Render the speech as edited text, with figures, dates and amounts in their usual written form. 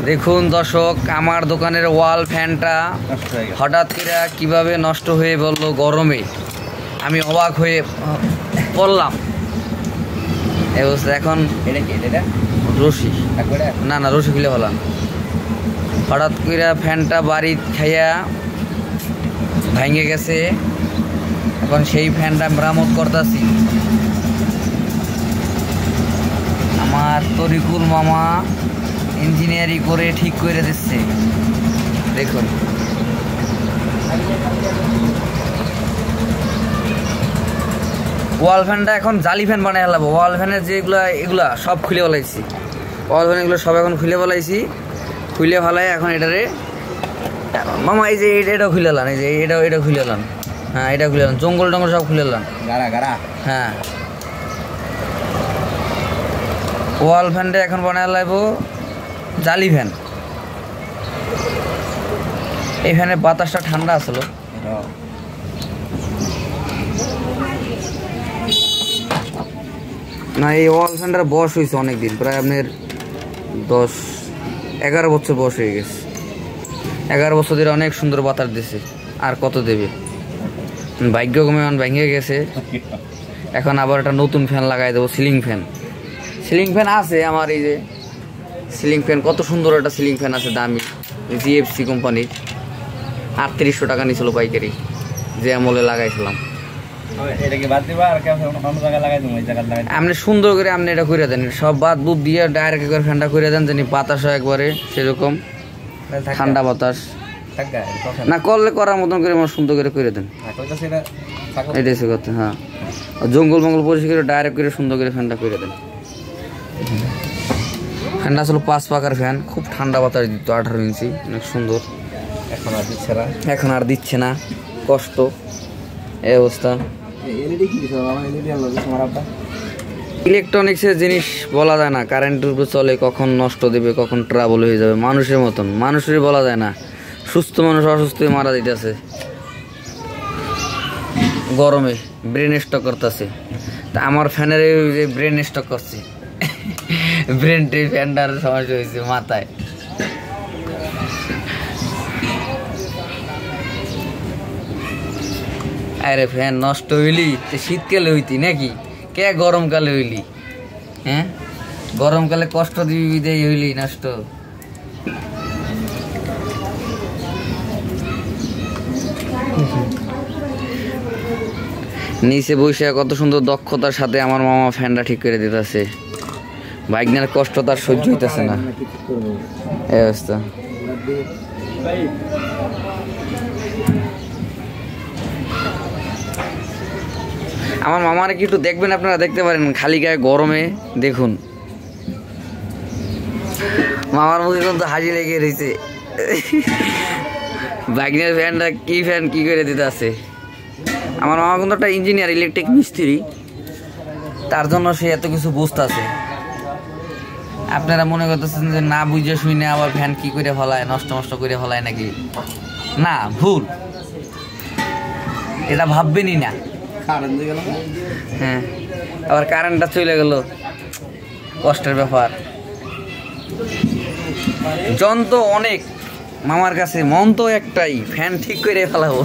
দেখুন দর্শক, আমার দোকানের ওয়াল ফ্যানটা হঠাৎ করে কিভাবে নষ্ট হয়ে বললো গরমে। আমি অবাক হয়ে পড়লাম। এই অবস্থা। এখন রশি না রশি খুলে ফেলাম। হঠাৎ করে ফ্যানটা বাড়ি খাইয়া ভেঙে গেছে। এখন সেই ফ্যানটা মেরামত করতেছি। আমার তরিকুল মামা ইঞ্জিনিয়ারিং করে ঠিক করে দিচ্ছে। দেখুন ওয়াল ফ্যানটা এখন জালি ফ্যান বানাই ফেলাবো। ওয়াল ফ্যানের যেগুলো এগুলা সব খুলে ফেলাইছি। ওয়াল ফ্যান এগুলো সব এখন খুলে ফেলাইছি। খুলে ফেলাই এখন এটারে মামা এই যে এটাও খুলে এলাম। এই যে এটা খুলে এলাম। হ্যাঁ এটা খুলে এলাম। জঙ্গল টঙ্গল সব খুলে এলাম। হ্যাঁ ওয়াল ফ্যানটা এখন বানায় লাগবো জালি ফ্যান। এই ফ্যানের বাতাসটা ঠান্ডা আসলো। না এই ওয়াল ফ্যানটার বয়স হয়েছে অনেকদিন, প্রায় আপনার 10-11 বছর বয়স হয়ে গেছে। 11 বছর ধরে অনেক সুন্দর বাতাস দিছে। আর কত দেবে? ভাগ্যক্রমে ভেঙে গেছে। এখন আবার একটা নতুন ফ্যান লাগাই দেবো, সিলিং ফ্যান। সিলিং ফ্যান আছে আমার, এই যে সিলিং ফ্যান কত সুন্দর একটা সিলিং ফ্যান আছে, দামি জিএফসি কোম্পানির। 3800 টাকা নিয়েছিল পাইকারি, যে আমলে লাগাইছিলাম। আপনি সুন্দর করে আপনি এটা করে দেন, সব বাদ বুদ দিয়ে ডাইরেক্ট করে ফ্যানটা করে দেন, জানি বাতাস হয় একবারে সেরকম ঠান্ডা বাতাস না করলে করার মতন করে আমার সুন্দর করে দেন। এটাই সে কথা। হ্যাঁ জঙ্গল মঙ্গল পরিষ্কার করে ডাইরেক্ট করে সুন্দর করে ফ্যানটা করে দেন। ফ্যানটা আসলে 5 পাকার ফ্যান, খুব ঠান্ডা বাতাস দিত। 18 ইঞ্চি, অনেক সুন্দর। এখন আর দিচ্ছে না, কষ্ট এই অবস্থা। ইলেকট্রনিক্সের জিনিস বলা যায় না, কারেন্টের উপর চলে, কখন নষ্ট দেবে, কখন ট্রাবল হয়ে যাবে। মানুষের মতন, মানুষেরই বলা যায় না। সুস্থ মানুষ অসুস্থ হয়ে মারা দিতেছে গরমে, ব্রেন স্ট্রোক করতেছে। তা আমার ফ্যানের যে ব্রেন স্ট্রোক করছে, ব্রেনটি ফ্যানটার সমস্যা হয়েছে মাথায়। আরে ফ্যান নষ্ট হইলি শীতকালে হইতি নাকি, কে গরমকালে হইলি? হ্যাঁ গরমকালে কষ্ট দিবি বিদায় হইলি নষ্ট। নিচে বসে কত সুন্দর দক্ষতার সাথে আমার মামা ফ্যানটা ঠিক করে দিতেছে। বাইকনার কষ্ট তার সহ্য হইতেছে না, এই অবস্থা। আমার মামারে কি একটু দেখবেন, আপনারা দেখতে পারেন খালি গায়ে গরমে। দেখুন মামার মুখে কিন্তু হাসি লেগে রয়েছে। বাইকনার ফ্যানটা কি করে দিতে আছে। আমার মামা কিন্তু একটা ইঞ্জিনিয়ার, ইলেকট্রিক মিস্ত্রি, তার জন্য সে এত কিছু বুঝতেছে। আপনারা মনে করতেছেন যে না বুঝে শুনে আবার ফ্যান কি করে ফেলায়, নষ্ট করে ফেলায় নাকি? না, ভুল, এটা ভাববেনই না। হ্যাঁ আবার কারেন্টটা চলে গেল, কষ্টের ব্যাপার। যন্ত্র অনেক মামার কাছে, মন তো একটাই, ফ্যান ঠিক করে ফেলাবো।